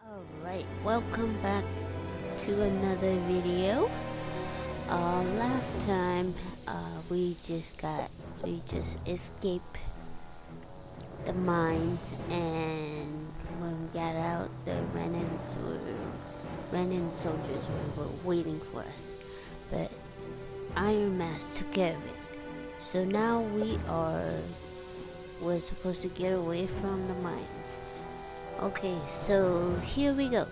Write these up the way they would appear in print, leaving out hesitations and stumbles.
Alright, welcome back to another video. Last time, we just escaped the mines, and when we got out, the Renin soldiers were waiting for us. But Iron Mask took care of it. So now we're supposed to get away from the mines. Okay, so here we go.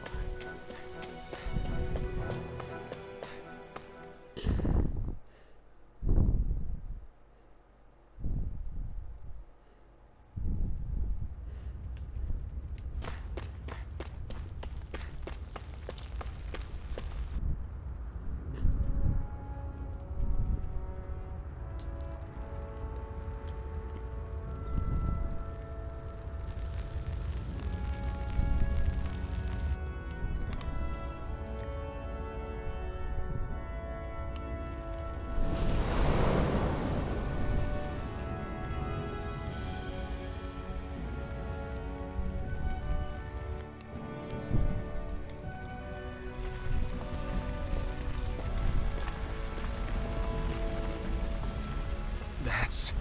That's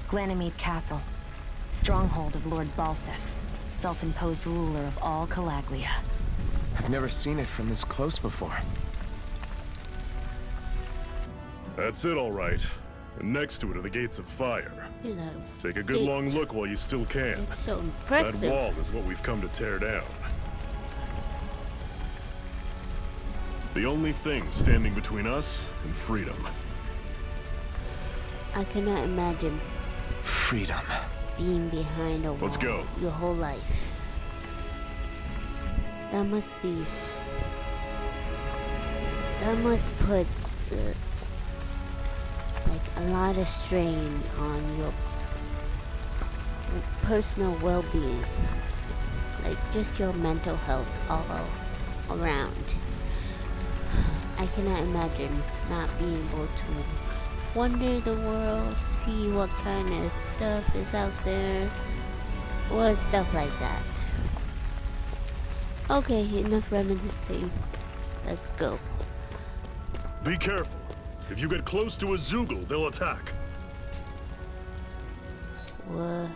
Ganymede Castle, stronghold of Lord Balsef, self-imposed ruler of all Calaglia. I've never seen it from this close before. That's it, all right. And next to it are the gates of fire. You know, Take a good long look while you still can. it's so That impressive. wall is what we've come to tear down. The only thing standing between us and freedom. I cannot imagine Freedom. being behind a wall Let's go. your whole life. That must put like a lot of strain on your personal well-being, like just your mental health all around. I cannot imagine not being able to wander the world, see what kind of stuff is out there, or stuff like that. Okay, enough reminiscing. Let's go. Be careful. If you get close to a Zoogle, they'll attack. What?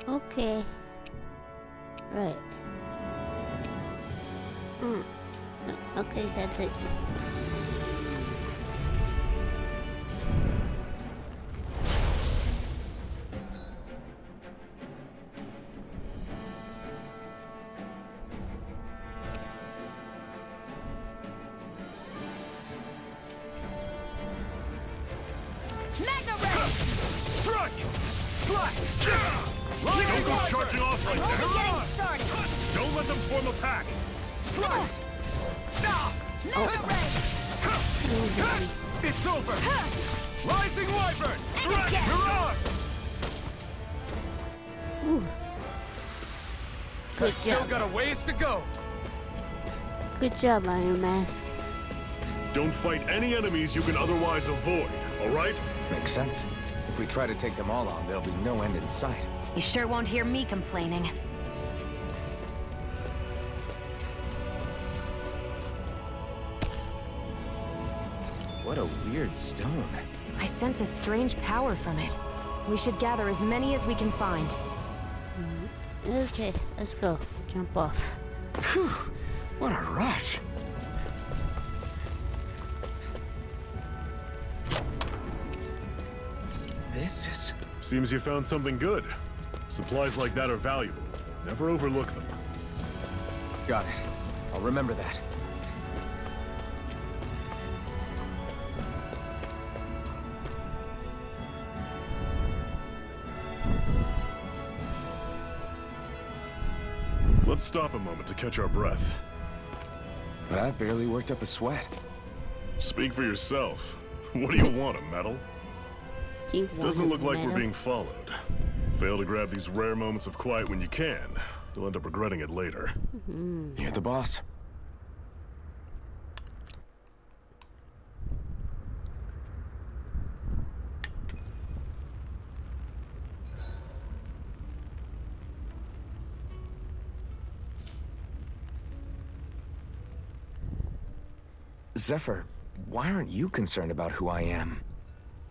Okay. Right. Okay, that's it. Strike! Don't go charging off like that. Don't let them form a pack. It's over! Rising Wyvern! Mirage! Ooh. Good Still job. got a ways to go. Good job, Iron Mask. Don't fight any enemies you can otherwise avoid, all right? Makes sense. If we try to take them all on, there'll be no end in sight. You sure won't hear me complaining. What a weird stone. I sense a strange power from it. We should gather as many as we can find. Okay, let's go. Jump off. Phew! What a rush! This is... Seems you found something good. Supplies like that are valuable. Never overlook them. Got it. I'll remember that. Let's stop a moment to catch our breath. But I've barely worked up a sweat. Speak for yourself. What do you want, a medal? You Doesn't wanted look like we're medal? being followed. Fail to grab these rare moments of quiet when you can. You'll end up regretting it later. You're the boss. Zephyr, why aren't you concerned about who I am?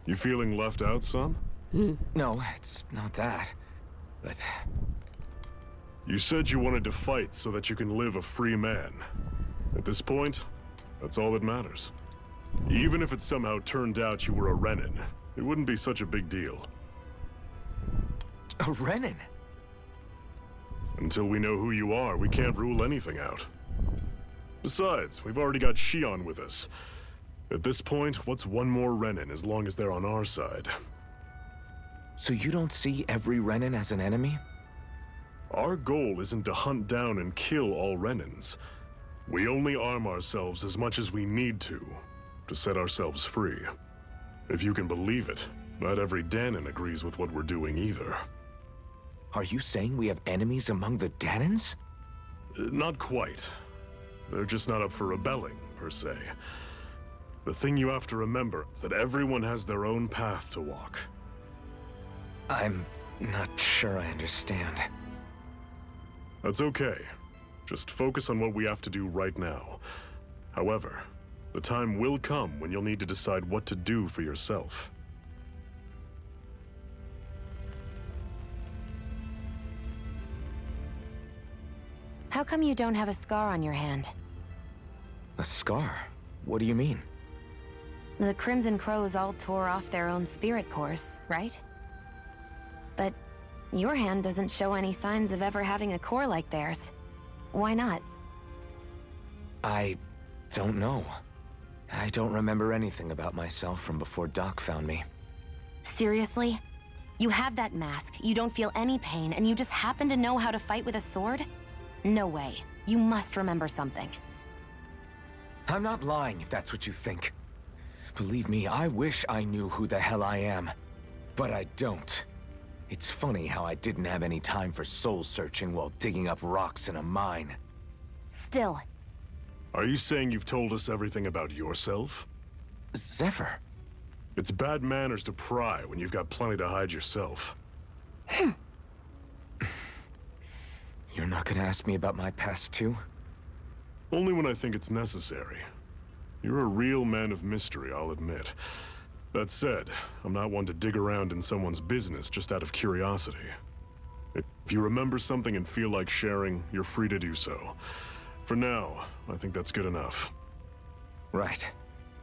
You feeling left out, son? No, it's not that. But You said you wanted to fight so that you can live a free man. At this point, that's all that matters. Even if it somehow turned out you were a Renin, it wouldn't be such a big deal. a Renin? Until we know who you are, we can't rule anything out. Besides, we've already got Shion with us. At this point, what's one more Renin as long as they're on our side? So you don't see every Renin as an enemy? Our goal isn't to hunt down and kill all Renins. We only arm ourselves as much as we need to set ourselves free. If you can believe it, not every Danon agrees with what we're doing either. Are you saying we have enemies among the Danons? Not quite. They're just not up for rebelling, per se. The thing you have to remember is that everyone has their own path to walk. I'm not sure I understand. That's okay. Just focus on what we have to do right now. However, the time will come when you'll need to decide what to do for yourself. How come you don't have a scar on your hand? A scar? What do you mean? The Crimson Crows all tore off their own spirit cores, right? But your hand doesn't show any signs of ever having a core like theirs. Why not? I don't know. I don't remember anything about myself from before Doc found me. Seriously? You have that mask, you don't feel any pain, and you just happen to know how to fight with a sword? No way. You must remember something. I'm not lying if that's what you think. Believe me, I wish I knew who the hell I am. But I don't. It's funny how I didn't have any time for soul searching while digging up rocks in a mine. Still. Are you saying you've told us everything about yourself? Zephyr. It's bad manners to pry when you've got plenty to hide yourself. You're not gonna ask me about my past too? Only when I think it's necessary. You're a real man of mystery, I'll admit. That said, I'm not one to dig around in someone's business just out of curiosity. If you remember something and feel like sharing, you're free to do so. For now, I think that's good enough. Right.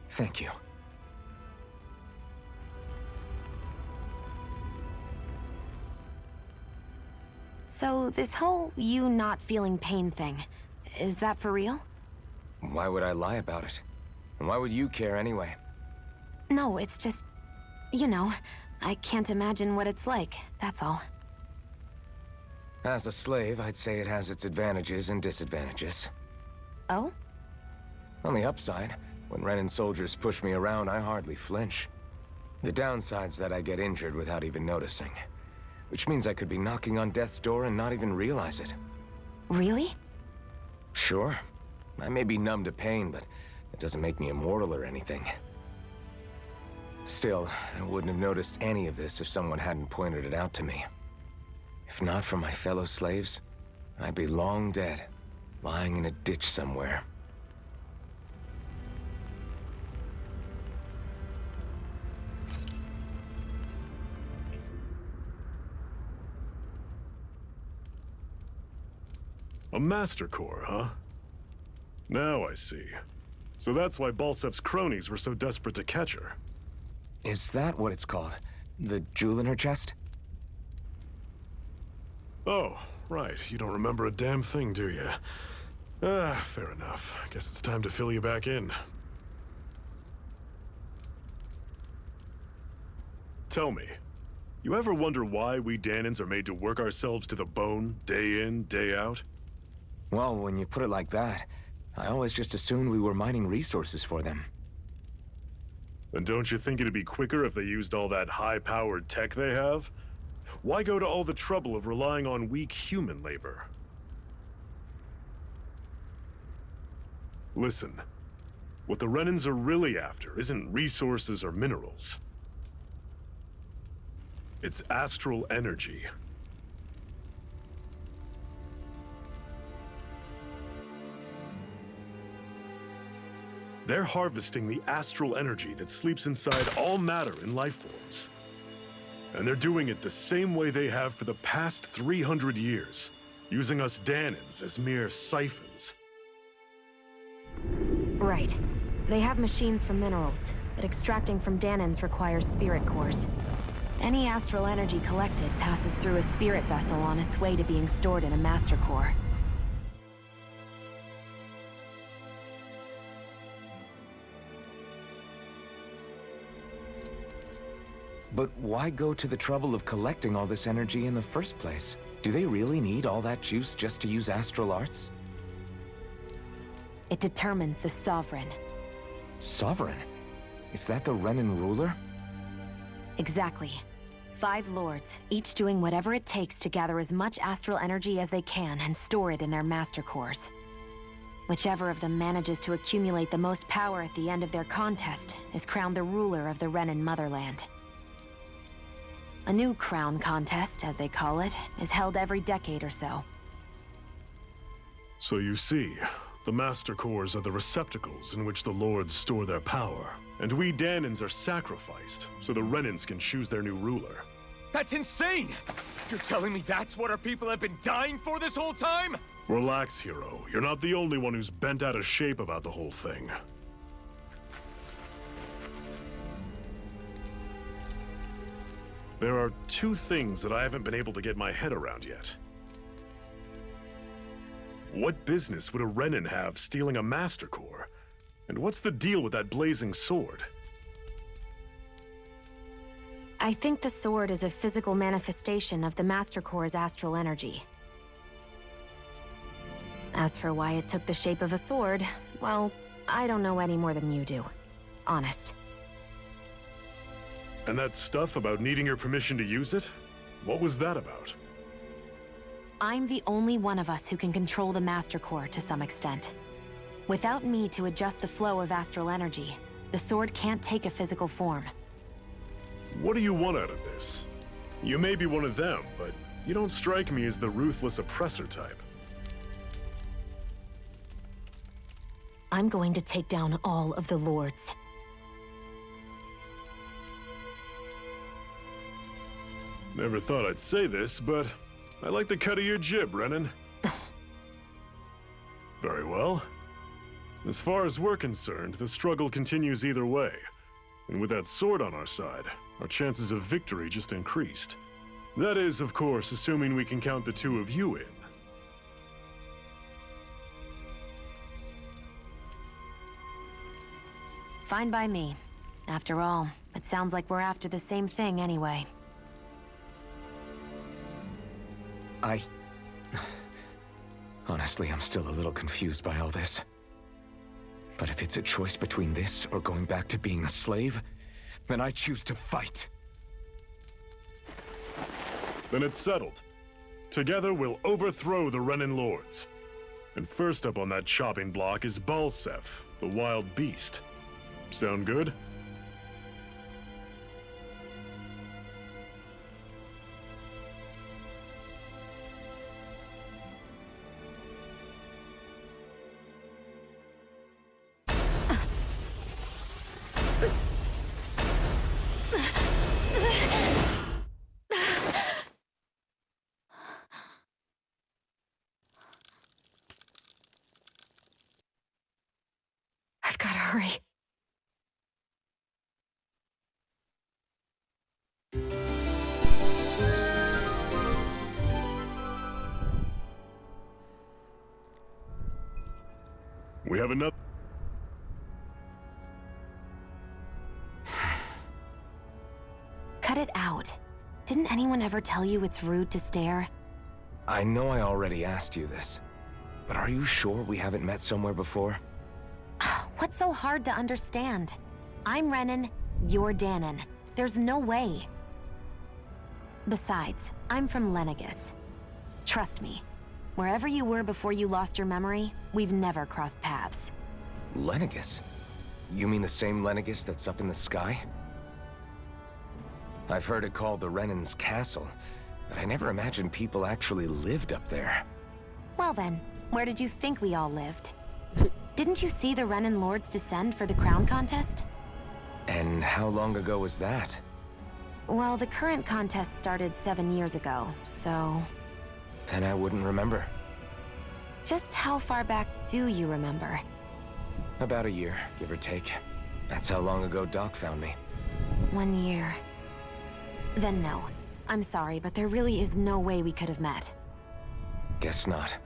Thank you. So, this whole you not feeling pain thing, is that for real? Why would I lie about it? And why would you care anyway? No, it's just... You know, I can't imagine what it's like, that's all. As a slave, I'd say it has its advantages and disadvantages. Oh? On the upside, when Renin soldiers push me around, I hardly flinch. The downside's that I get injured without even noticing. Which means I could be knocking on death's door and not even realize it. Really? Sure. I may be numb to pain, but it doesn't make me immortal or anything. Still, I wouldn't have noticed any of this if someone hadn't pointed it out to me. If not for my fellow slaves, I'd be long dead, lying in a ditch somewhere. A Master Core, huh? Now I see. So that's why Balsef's cronies were so desperate to catch her. Is that what it's called? The jewel in her chest? Oh, right. You don't remember a damn thing, do you? Fair enough. Guess it's time to fill you back in. Tell me, you ever wonder why we Danons are made to work ourselves to the bone, day in, day out? Well, when you put it like that, I always just assumed we were mining resources for them. And don't you think it'd be quicker if they used all that high-powered tech they have? Why go to all the trouble of relying on weak human labor? Listen, what the Renins are really after isn't resources or minerals. It's astral energy. They're harvesting the astral energy that sleeps inside all matter in life forms. And they're doing it the same way they have for the past 300 years, using us Danans as mere siphons. Right. They have machines for minerals, but extracting from Danans requires spirit cores. Any astral energy collected passes through a spirit vessel on its way to being stored in a master core. But why go to the trouble of collecting all this energy in the first place? Do they really need all that juice just to use astral arts? It determines the Sovereign. Sovereign? Is that the Renan ruler? Exactly. 5 lords, each doing whatever it takes to gather as much astral energy as they can and store it in their master cores. Whichever of them manages to accumulate the most power at the end of their contest is crowned the ruler of the Renan motherland. A new crown contest, as they call it, is held every decade or so. So you see, the Master Cores are the receptacles in which the Lords store their power. And we Danans are sacrificed, so the Renans can choose their new ruler. That's insane! You're telling me that's what our people have been dying for this whole time? Relax, hero. You're not the only one who's bent out of shape about the whole thing. There are 2 things that I haven't been able to get my head around yet. What business would a Renan have stealing a Master Core? And what's the deal with that blazing sword? I think the sword is a physical manifestation of the Master Core's astral energy. As for why it took the shape of a sword, well, I don't know any more than you do. Honest. And that stuff about needing your permission to use it? What was that about? I'm the only one of us who can control the Master Core to some extent. Without me to adjust the flow of astral energy, the sword can't take a physical form. What do you want out of this? You may be one of them, but you don't strike me as the ruthless oppressor type. I'm going to take down all of the lords. Never thought I'd say this, but I like the cut of your jib, Renan. Very well. As far as we're concerned, the struggle continues either way. And with that sword on our side, our chances of victory just increased. That is, of course, assuming we can count the 2 of you in. Fine by me. After all, it sounds like we're after the same thing anyway. Honestly, I'm still a little confused by all this. But if it's a choice between this or going back to being a slave, then I choose to fight. Then it's settled. Together, we'll overthrow the Renan Lords. And first up on that chopping block is Balsef, the wild beast. Sound good? I've gotta hurry. We have another... Cut it out. Didn't anyone ever tell you it's rude to stare? I know I already asked you this, but are you sure we haven't met somewhere before? What's so hard to understand? I'm Renan, you're Danan. There's no way. Besides, I'm from Lenegis. Trust me, wherever you were before you lost your memory, we've never crossed paths. Lenegis? You mean the same Lenegis that's up in the sky? I've heard it called the Renan's Castle, but I never imagined people actually lived up there. Well then, where did you think we all lived? Didn't you see the Renan Lords descend for the crown contest? And how long ago was that? Well, the current contest started 7 years ago, so... Then I wouldn't remember. Just how far back do you remember? About a year, give or take. That's how long ago Doc found me. 1 year. Then no. I'm sorry, but there really is no way we could have met. Guess not.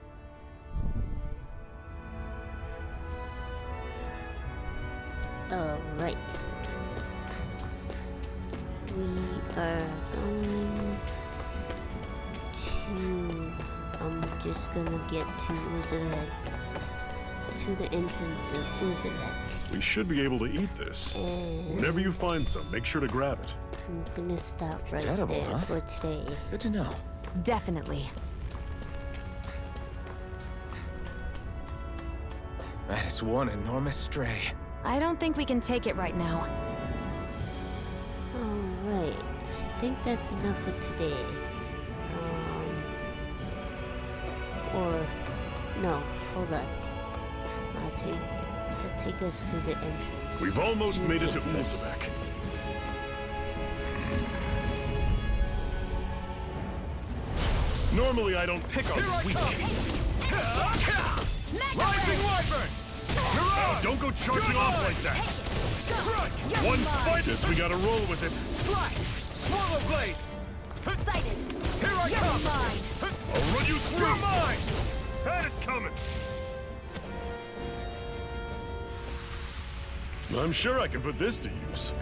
Alright. We are going to... I'm just gonna get to Uzurhead. To the entrance of Uzurhead. We should be able to eat this. Whenever you find some, make sure to grab it. I'm gonna stop It's right edible, there huh? for today. Good to know. Definitely. That is one enormous stray. I don't think we can take it right now. Alright. I think that's enough for today. Or... No, hold on. I'll take us to the entrance. We've almost made it to Ulzebek. Normally I don't pick on the weak. Rising Wyvern! Oh, don't go charging off like that! One fight! Guess we gotta roll with it. Slash! Swallow Blade! Excited! Here I come! I'll run you through! You're mine! Had it coming! I'm sure I can put this to use.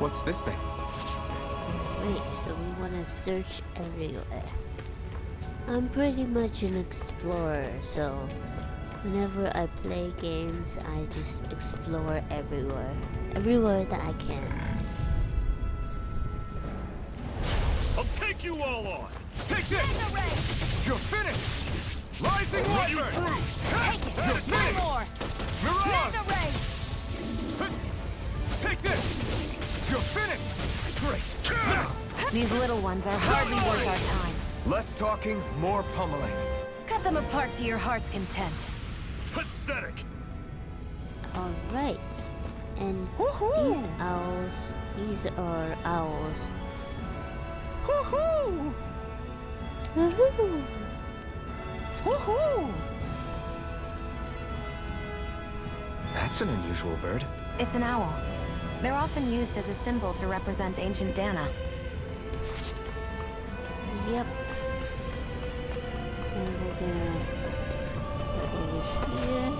What's this thing? Wait, so we want to search everywhere. I'm pretty much an explorer, so whenever I play games, I just explore everywhere. Everywhere that I can. I'll take you all on! Take this! You're finished! Rising Wyvern! You're finished! More! Mirage! Take this! You're finished! Great! These little ones are hardly worth our time. Less talking, more pummeling. Cut them apart to your heart's content. Pathetic! Alright. And these are owls. Woohoo! Woohoo! Woohoo! That's an unusual bird. It's an owl. They're often used as a symbol to represent ancient Dana. Yep. And we're gonna go over here.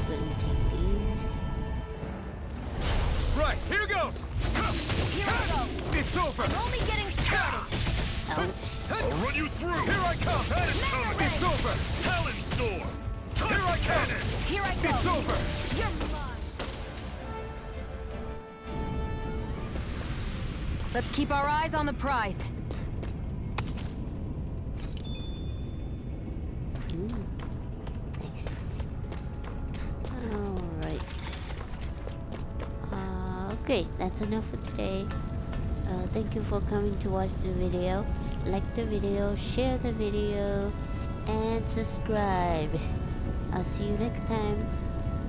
Go and take these. Right, here goes! Here we go! It's over! Only getting started! Ouch. I'll run you through! Here I come! Had it coming! It's over! Talon Storm! Here I come! Here I go! It's over! You're mine! Let's keep our eyes on the prize. Ooh. Nice. Alright. Okay, that's enough for today. Thank you for coming to watch the video. Like the video, share the video, and subscribe. I'll see you next time.